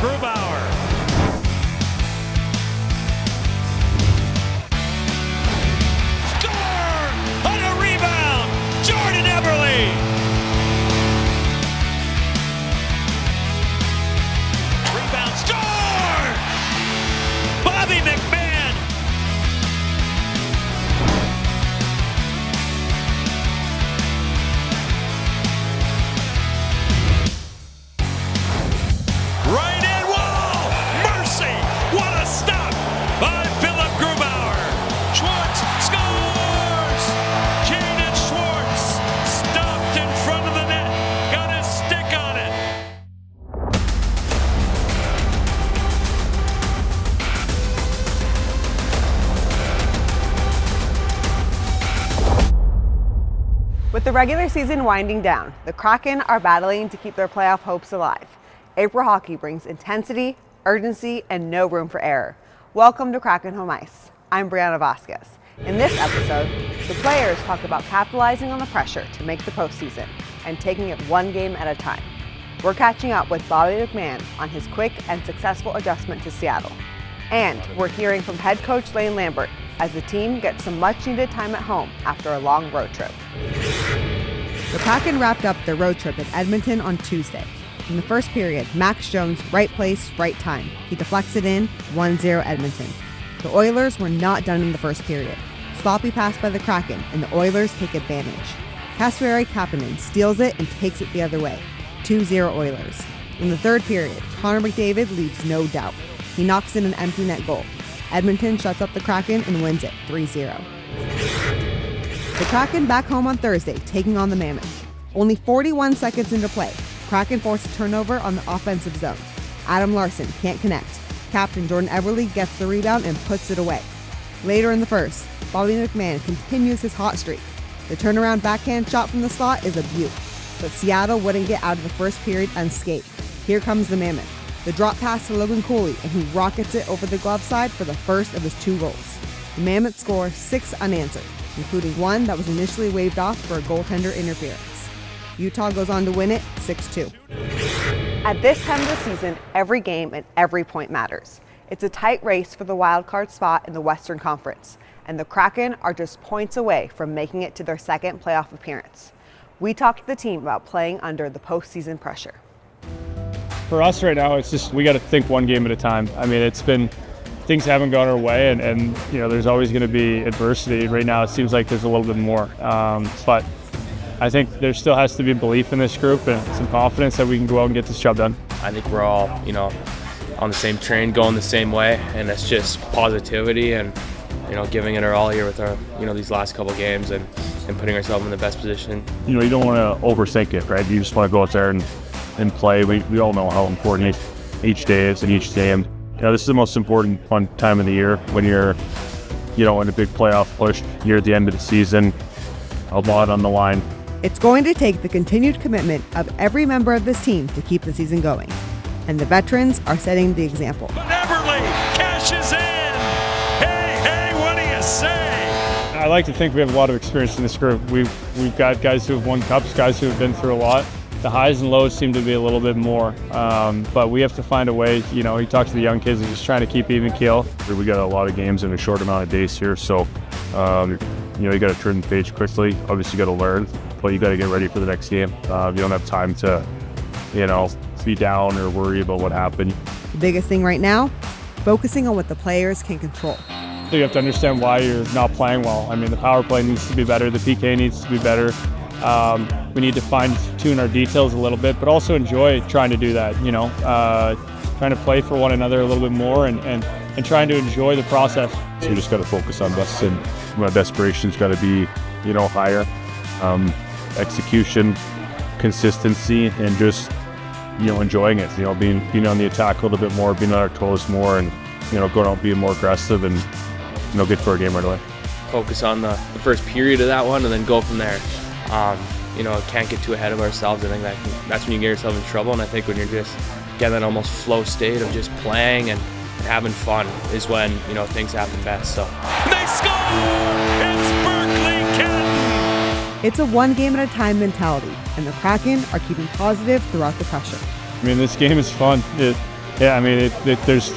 Grubauer. Score! On a rebound! Jordan Eberle! Rebound score! Bobby McMahon! Right in wall! Mercy! What a stop by Philip Grubauer! Schwartz scores! Jaden Schwartz stopped in front of the net. Got his stick on it. With the regular season winding down, the Kraken are battling to keep their playoff hopes alive. April hockey brings intensity, urgency, and no room for error. Welcome to kraken-home-ice. I'm Brianna Vasquez. In this episode, the players talk about capitalizing on the pressure to make the postseason and taking it one game at a time. We're catching up with Bobby McMahon on his quick and successful adjustment to Seattle. And we're hearing from head coach Lambert as the team gets some much-needed time at home after a long road trip. The Kraken wrapped up their road trip in Edmonton on Tuesday. In the first period, Max Jones, right place, right time. He deflects it in, 1-0 Edmonton. The Oilers were not done in the first period. Sloppy pass by the Kraken, and the Oilers take advantage. Kasperi Kapanen steals it and takes it the other way, 2-0 Oilers. In the third period, Connor McDavid leaves no doubt. He knocks in an empty net goal. Edmonton shuts up the Kraken and wins it, 3-0. The Kraken back home on Thursday, taking on the Mammoth. Only 41 seconds into play, Kraken forced a turnover on the offensive zone. Adam Larsson can't connect. Captain Jordan Eberle gets the rebound and puts it away. Later in the first, Bobby McMahon continues his hot streak. The turnaround backhand shot from the slot is a beaut, but Seattle wouldn't get out of the first period unscathed. Here comes the Mammoth. The drop pass to Logan Cooley, and he rockets it over the glove side for the first of his 2 goals. The Mammoth score 6 unanswered, including one that was initially waved off for a goaltender interference. Utah goes on to win it 6-2. At this time of the season, every game and every point matters. It's a tight race for the wild card spot in the Western Conference, and the Kraken are just points away from making it to their second playoff appearance. We talked to the team about playing under the postseason pressure. For us right now, it's just we got to think one game at a time. I mean, things haven't gone our way, and you know there's always going to be adversity. Right now, it seems like there's a little bit more, but I think there still has to be belief in this group and some confidence that we can go out and get this job done. I think we're all, on the same train, going the same way, and it's just positivity and, giving it our all here with our, these last couple games and putting ourselves in the best position. You don't want to overthink it, right? You just want to go out there and play. We all know how important each day is and each game. This is the most important fun time of the year when you're, in a big playoff push. You're at the end of the season, a lot on the line. It's going to take the continued commitment of every member of this team to keep the season going. And the veterans are setting the example. Eberle cashes in. Hey, what do you say? I like to think we have a lot of experience in this group. We've got guys who have won cups, guys who have been through a lot. The highs and lows seem to be a little bit more, but we have to find a way. You talk to the young kids and just trying to keep even keel. We got a lot of games in a short amount of days here, so you got to turn the page quickly. Obviously, you got to learn, but you got to get ready for the next game. You don't have time to, be down or worry about what happened. The biggest thing right now, focusing on what the players can control. So you have to understand why you're not playing well. I mean, the power play needs to be better. The PK needs to be better. We need to fine-tune our details a little bit, but also enjoy trying to do that, trying to play for one another a little bit more and trying to enjoy the process. So you just got to focus on this, and my desperation's got to be, higher. Execution, consistency, and just, enjoying it. Being on the attack a little bit more, being on our toes more, and, going out being more aggressive and, get to our game right away. Focus on the first period of that one and then go from there. Can't get too ahead of ourselves. I think that's when you get yourself in trouble, and I think when you're just getting that almost flow state of just playing and having fun is when, things happen best. So they score! It's Berkeley Kenton! It's a one game at a time mentality, and the Kraken are keeping positive throughout the pressure. I mean, this game is fun. Yeah, I mean, there's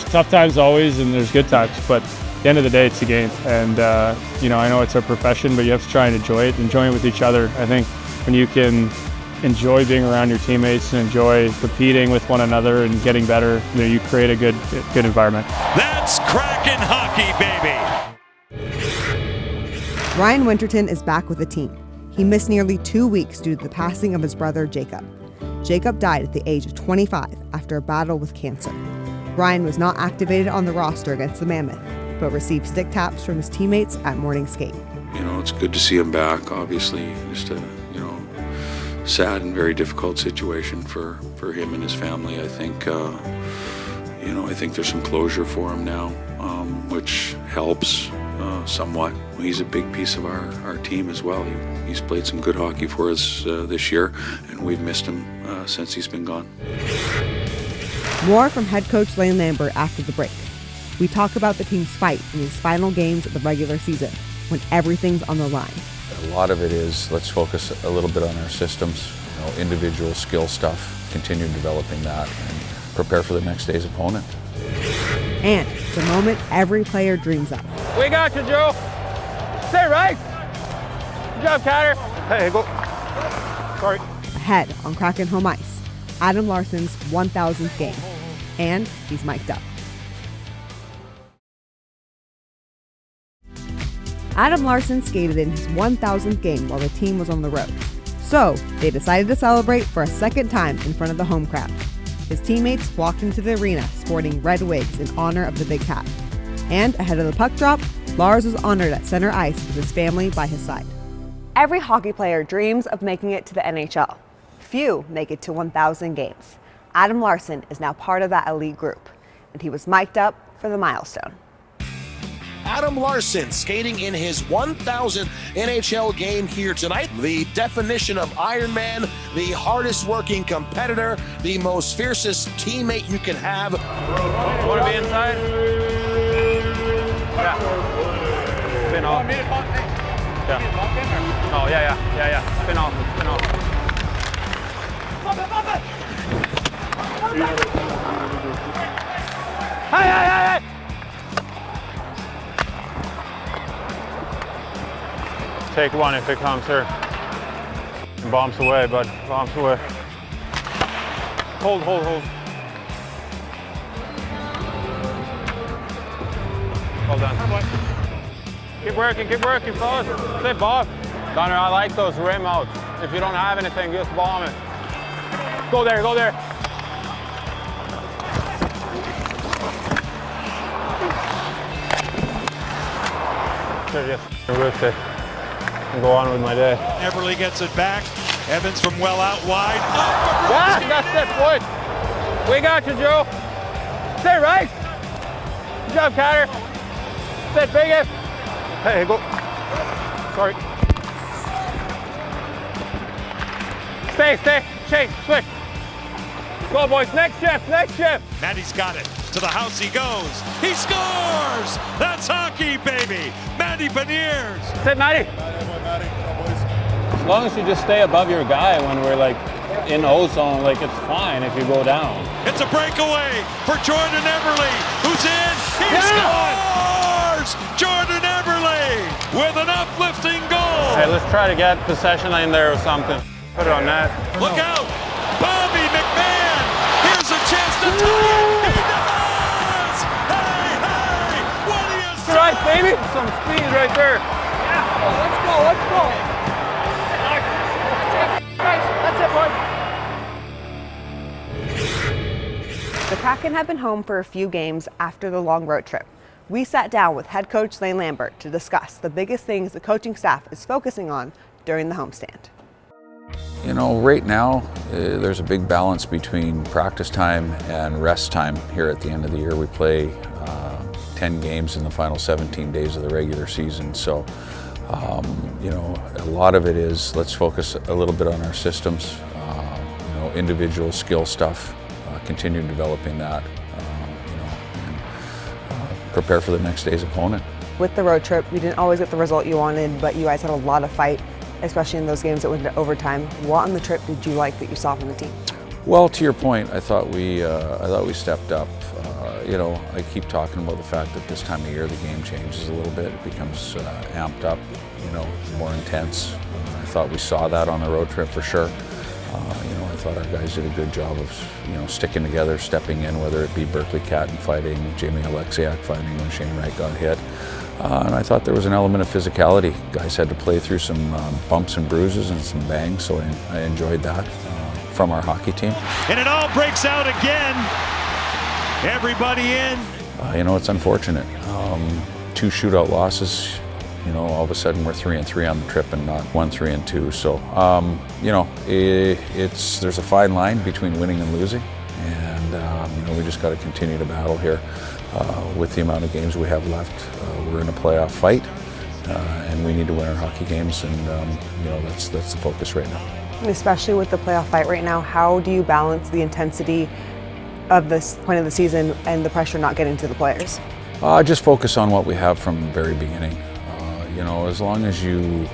tough times always, and there's good times, but at the end of the day, it's a game. And I know it's a profession, but you have to try and enjoy it with each other. I think when you can enjoy being around your teammates and enjoy competing with one another and getting better, you create a good environment. That's Kraken hockey, baby. Ryan Winterton is back with the team. He missed nearly 2 weeks due to the passing of his brother, Jacob. Jacob died at the age of 25 after a battle with cancer. Ryan was not activated on the roster against the Mammoth, but received stick taps from his teammates at morning skate. It's good to see him back, obviously. Just a, sad and very difficult situation for him and his family. I think, I think there's some closure for him now, which helps somewhat. He's a big piece of our team as well. He's played some good hockey for us this year, and we've missed him since he's been gone. More from head coach Lambert after the break. We talk about the team's fight in these final games of the regular season when everything's on the line. A lot of it is let's focus a little bit on our systems, individual skill stuff, continue developing that, and prepare for the next day's opponent. And it's a moment every player dreams of. We got you, Joe. Stay right. Good job, Carter. Hey, go. Sorry. Ahead on kraken-home-ice, Adam Larsson's 1,000th game. And he's mic'd up. Adam Larsson skated in his 1,000th game while the team was on the road. So they decided to celebrate for a second time in front of the home crowd. His teammates walked into the arena sporting red wigs in honor of the big cap. And ahead of the puck drop, Lars was honored at center ice with his family by his side. Every hockey player dreams of making it to the NHL. Few make it to 1,000 games. Adam Larsson is now part of that elite group, and he was mic'd up for the milestone. Adam Larsson skating in his 1,000th NHL game here tonight. The definition of Iron Man, the hardest working competitor, the most fiercest teammate you can have. Want to be inside? Yeah. Spin off. Yeah. Oh, yeah. Spin off. Hey! Take one if it comes here. Bombs away, bud. Bombs away. Hold. Well done. Keep working, fellas. Stay Bob. Connor, I like those rim outs. If you don't have anything, just bomb it. Go there. Sure, yes. Ripped it. And go on with my day. Everly gets it back. Evans from well out wide. Yeah, that's it, boy. We got you, Joe. Stay right. Good job, Carter. Stay biggest. Hey, go. Sorry. Stay. Chase, switch. Go, boys. Next shift. Matty's got it. To the house he goes. He scores! That's hockey, baby. Matty Beniers. Sit, Matty. As long as you just stay above your guy when we're in O-zone, it's fine if you go down. It's a breakaway for Jordan Everly, who's in. He scores! Jordan Everly with an uplifting goal. Hey, let's try to get possession in there or something. Put it on net. Look out! Bobby McMahon! Here's a chance to tie it. He does! Hey! What do you say? Right, baby. Some speed right there. Yeah. Let's go. That's it, boys. The Kraken have been home for a few games after the long road trip. We sat down with head coach Lambert to discuss the biggest things the coaching staff is focusing on during the homestand. Right now, there's a big balance between practice time and rest time here at the end of the year. We play 10 games in the final 17 days of the regular season. So, a lot of it is let's focus a little bit on our systems, individual skill stuff, continue developing that, and prepare for the next day's opponent. With the road trip, you didn't always get the result you wanted, but you guys had a lot of fight, especially in those games that went into overtime. What on the trip did you like that you saw from the team? Well, to your point, I thought we stepped up. I keep talking about the fact that this time of year the game changes a little bit. It becomes amped up, more intense. I thought we saw that on the road trip for sure. I thought our guys did a good job of, sticking together, stepping in, whether it be Berkeley Catton fighting, Jamie Alexiak fighting when Shane Wright got hit. And I thought there was an element of physicality. Guys had to play through some bumps and bruises and some bangs, so I enjoyed that from our hockey team. And it all breaks out again. Everybody in. It's unfortunate. 2 shootout losses. All of a sudden we're 3-3 on the trip and not 1-3-2. So, there's a fine line between winning and losing, and we just got to continue to battle here with the amount of games we have left. We're in a playoff fight, and we need to win our hockey games, and that's the focus right now. Especially with the playoff fight right now, how do you balance the intensity of this point of the season and the pressure not getting to the players? Just focus on what we have from the very beginning. As long as you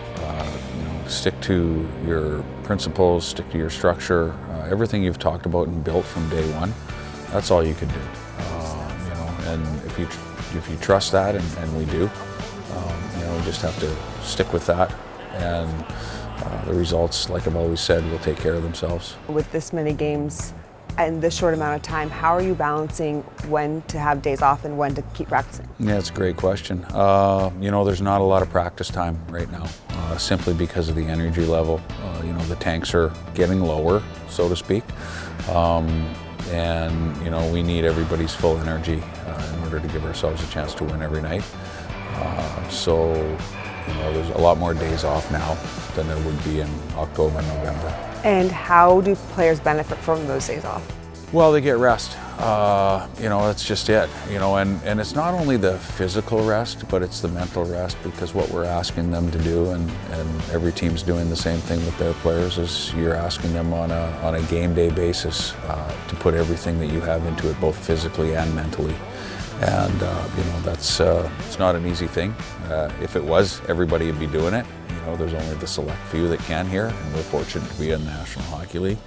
stick to your principles, stick to your structure, everything you've talked about and built from day one, that's all you can do. And if you trust that, and we do, we just have to stick with that, and the results, like I've always said, will take care of themselves. With this many games and this short amount of time, how are you balancing when to have days off and when to keep practicing? Yeah, it's a great question. There's not a lot of practice time right now, simply because of the energy level. The tanks are getting lower, so to speak. We need everybody's full energy in order to give ourselves a chance to win every night. There's a lot more days off now than there would be in October and November. And how do players benefit from those days off? Well, they get rest. That's just it. And it's not only the physical rest, but it's the mental rest, because what we're asking them to do, and every team's doing the same thing with their players, is you're asking them on a game day basis to put everything that you have into it, both physically and mentally. And that's it's not an easy thing. If it was, everybody would be doing it. There's only the select few that can here, and we're fortunate to be in the National Hockey League.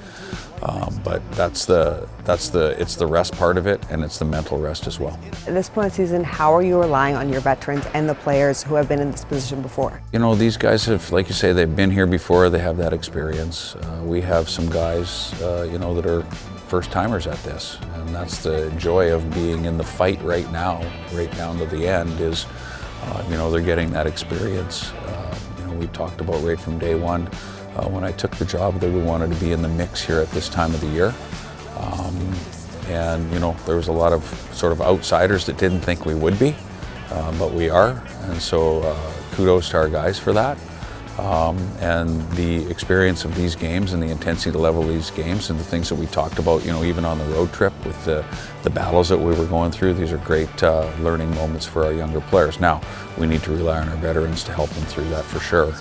But it's the rest part of it, and it's the mental rest as well. At this point of the season, how are you relying on your veterans and the players who have been in this position before? These guys have, like you say, they've been here before. They have that experience. We have some guys, that are first-timers at this, and that's the joy of being in the fight right now, right down to the end, is they're getting that experience. We talked about right from day one, when I took the job, that we wanted to be in the mix here at this time of the year. There was a lot of sort of outsiders that didn't think we would be, but we are, and so kudos to our guys for that. And the experience of these games and the intensity level of these games and the things that we talked about, even on the road trip with the battles that we were going through, these are great learning moments for our younger players. Now, we need to rely on our veterans to help them through that for sure.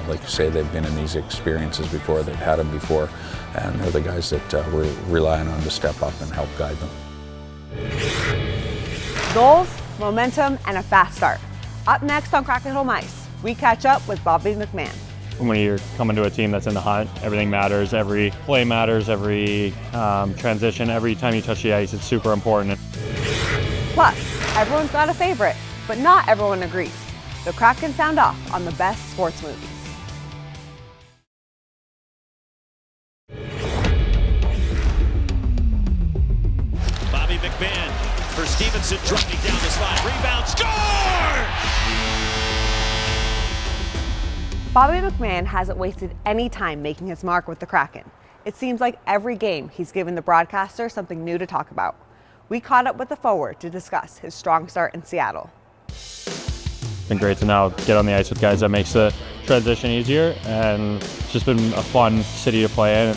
Like you say, they've been in these experiences before, they've had them before, and they're the guys that we're relying on to step up and help guide them. Goals, momentum, and a fast start. Up next on Kraken-Home-Ice, we catch up with Bobby McMahon. When you're coming to a team that's in the hunt, everything matters. Every play matters, every transition, every time you touch the ice, it's super important. Plus, everyone's got a favorite, but not everyone agrees. The Kraken sound off on the best sports movies. Bobby McMahon for Stevenson, driving down the slide, rebound, score! Bobby McMahon hasn't wasted any time making his mark with the Kraken. It seems like every game he's given the broadcaster something new to talk about. We caught up with the forward to discuss his strong start in Seattle. It's been great to now get on the ice with guys. That makes the transition easier, and it's just been a fun city to play in.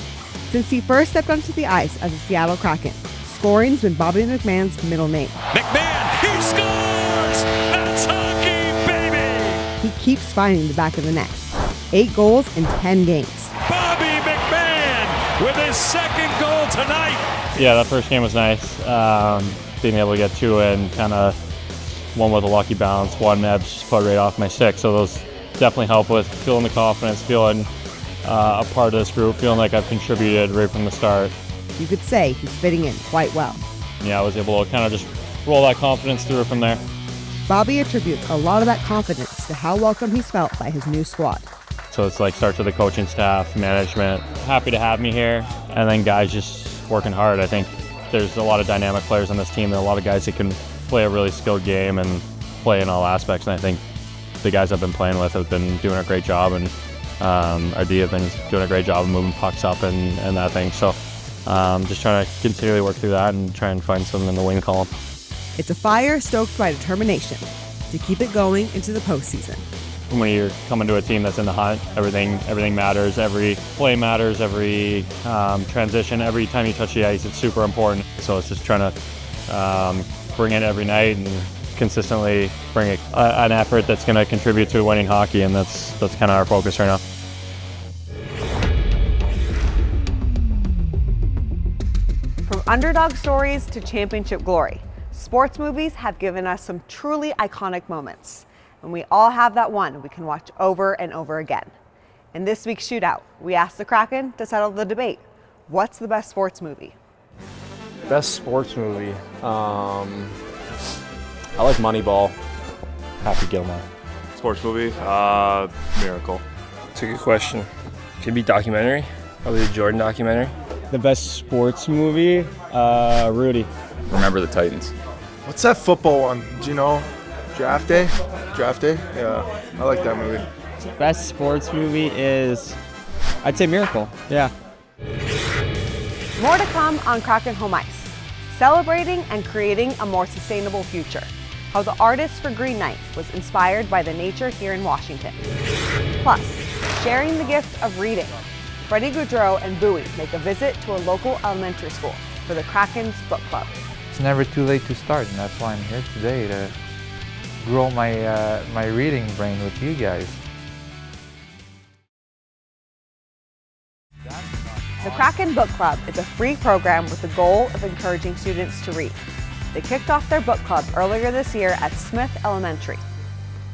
Since he first stepped onto the ice as a Seattle Kraken, scoring's been Bobby McMahon's middle name. McMahon, he scores! That's hockey, baby! He keeps finding the back of the net. 8 goals in 10 games. Bobby McMahon with his second goal tonight. Yeah, that first game was nice. Being able to get 2 in, kind of one with a lucky bounce, one Ebbs just put right off my stick. So those definitely help with feeling the confidence, feeling a part of this group, feeling like I've contributed right from the start. You could say he's fitting in quite well. Yeah, I was able to kind of just roll that confidence through from there. Bobby attributes a lot of that confidence to how welcome he's felt by his new squad. So it's like starts with the coaching staff, management, happy to have me here, and then guys just working hard. I think there's a lot of dynamic players on this team and a lot of guys that can play a really skilled game and play in all aspects, and I think the guys I've been playing with have been doing a great job, and our D have been doing a great job of moving pucks up and that thing. So just trying to continually work through that and try and find something in the win column. It's a fire stoked by determination to keep it going into the postseason. When you're coming to a team that's in the hunt, everything matters. Every play matters. Every transition, every time you touch the ice, it's super important. So it's just trying to bring it every night and consistently bring an effort that's going to contribute to winning hockey, and that's kind of our focus right now. From underdog stories to championship glory, sports movies have given us some truly iconic moments. And we all have that one we can watch over and over again. In this week's Shootout, we asked the Kraken to settle the debate. What's the best sports movie? Best sports movie? I like Moneyball. Happy Gilmore. Sports movie? Miracle. It's a good question. Could be documentary. Probably the Jordan documentary. The best sports movie? Rudy. Remember the Titans. What's that football one? Do you know? Draft Day? Draft Day? Yeah, I like that movie. Best sports movie is, I'd say Miracle. Yeah. More to come on kraken-home-ice. Celebrating and creating a more sustainable future. How the artist for Green Night was inspired by the nature here in Washington. Plus, sharing the gift of reading. Freddie Gaudreau and Bowie make a visit to a local elementary school for the Kraken's book club. It's never too late to start, and that's why I'm here today, to grow my reading brain with you guys. The Kraken Book Club is a free program with the goal of encouraging students to read. They kicked off their book club earlier this year at Smith Elementary.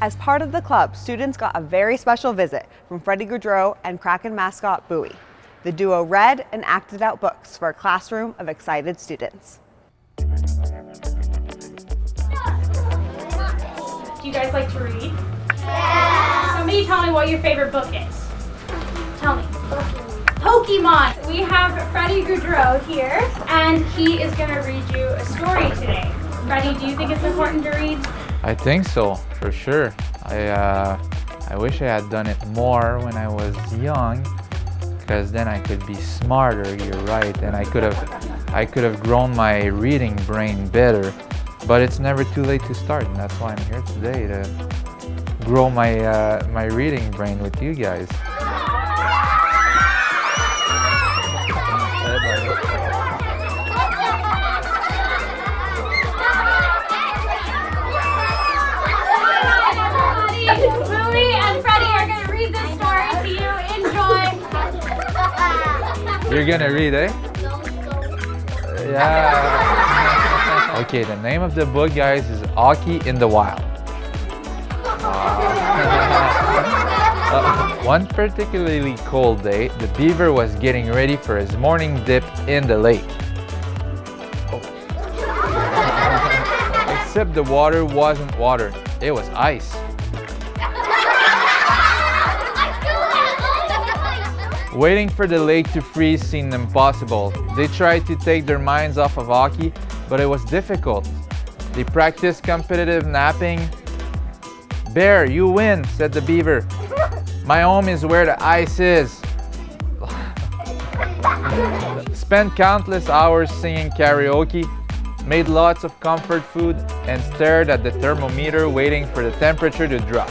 As part of the club, students got a very special visit from Freddie Gaudreau and Kraken mascot Bowie. The duo read and acted out books for a classroom of excited students. Do you guys like to read? Yeah! Somebody tell me what your favorite book is. Tell me. Pokemon. We have Freddie Gaudreau here, and he is going to read you a story today. Freddie, do you think it's important to read? I think so, for sure. I wish I had done it more when I was young, because then I could be smarter, you're right, and I could have grown my reading brain better. But it's never too late to start, and that's why I'm here today, to grow my reading brain with you guys. Bowie and Freddie are going to read this story to you. Enjoy. You're gonna read, eh? Yeah. Okay, the name of the book, guys, is Hockey in the Wild. One particularly cold day, the beaver was getting ready for his morning dip in the lake. Except the water wasn't water, it was ice. Waiting for the lake to freeze seemed impossible. They tried to take their minds off of hockey, but it was difficult. They practiced competitive napping. "Bear, you win," said the beaver. "My home is where the ice is." Spent countless hours singing karaoke, made lots of comfort food, and stared at the thermometer waiting for the temperature to drop.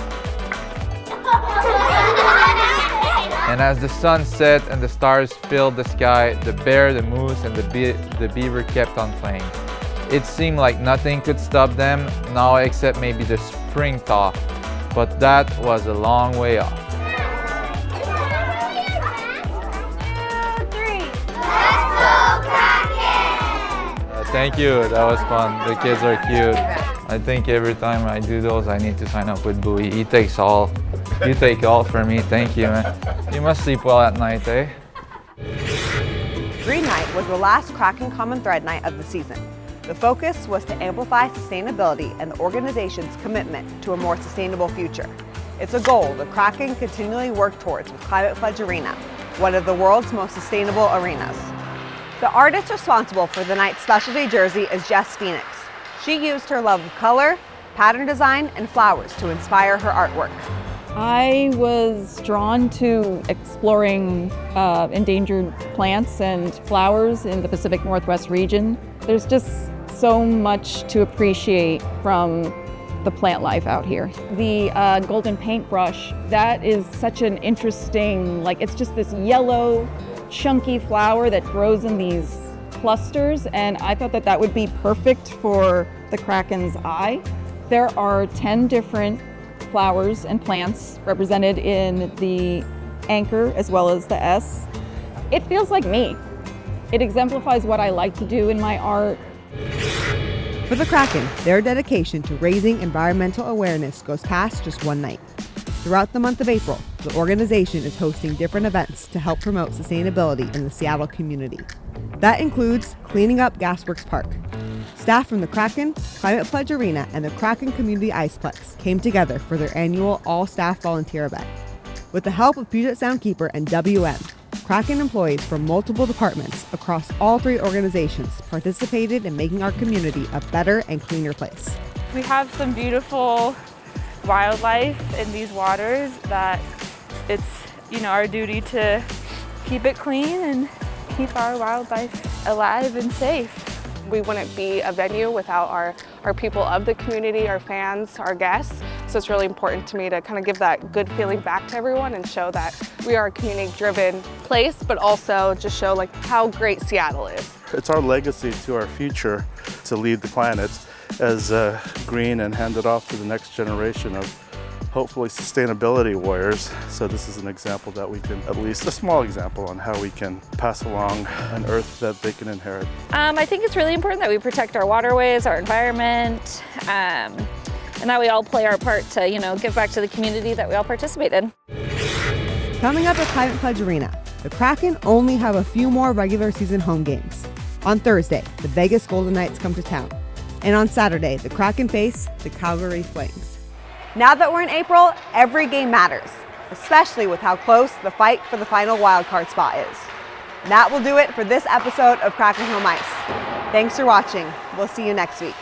And as the sun set and the stars filled the sky, the bear, the moose, and the beaver kept on playing. It seemed like nothing could stop them now except maybe the spring thaw, but that was a long way off. 1, 2, 3. Thank you, that was fun. The kids are cute. I think every time I do those, I need to sign up with Bowie. He takes all. You take all for me. Thank you, man. You must sleep well at night, eh? Green Night was the last Kraken Common Thread night of the season. The focus was to amplify sustainability and the organization's commitment to a more sustainable future. It's a goal the Kraken continually work towards with Climate Pledge Arena, one of the world's most sustainable arenas. The artist responsible for the night's specialty jersey is Jess Phoenix. She used her love of color, pattern design, and flowers to inspire her artwork. I was drawn to exploring endangered plants and flowers in the Pacific Northwest region. There's just so much to appreciate from the plant life out here. The golden paintbrush, that is such an interesting, it's just this yellow, chunky flower that grows in these clusters, and I thought that that would be perfect for the Kraken's eye. There are 10 different flowers and plants represented in the anchor as well as the S. It feels like me. It exemplifies what I like to do in my art. For the Kraken, their dedication to raising environmental awareness goes past just one night. Throughout the month of April, the organization is hosting different events to help promote sustainability in the Seattle community. That includes cleaning up Gasworks Park. Staff from the Kraken, Climate Pledge Arena, and the Kraken Community Iceplex came together for their annual all-staff volunteer event. With the help of Puget Soundkeeper and WM, Kraken employees from multiple departments across all 3 organizations participated in making our community a better and cleaner place. We have some beautiful wildlife in these waters that it's our duty to keep it clean and keep our wildlife alive and safe. We wouldn't be a venue without our people of the community, our fans, our guests. So it's really important to me to kind of give that good feeling back to everyone and show that we are a community-driven place, but also just show how great Seattle is. It's our legacy to our future to leave the planet as green and hand it off to the next generation of hopefully sustainability warriors. So this is an example that we can, at least a small example on how we can pass along an earth that they can inherit. I think it's really important that we protect our waterways, our environment, and that we all play our part to, give back to the community that we all participate in. Coming up at Climate Pledge Arena, the Kraken only have a few more regular season home games. On Thursday, the Vegas Golden Knights come to town. And on Saturday, the Kraken face the Calgary Flames. Now that we're in April, every game matters, especially with how close the fight for the final wildcard spot is. And that will do it for this episode of Kraken-Home-Ice. Thanks for watching. We'll see you next week.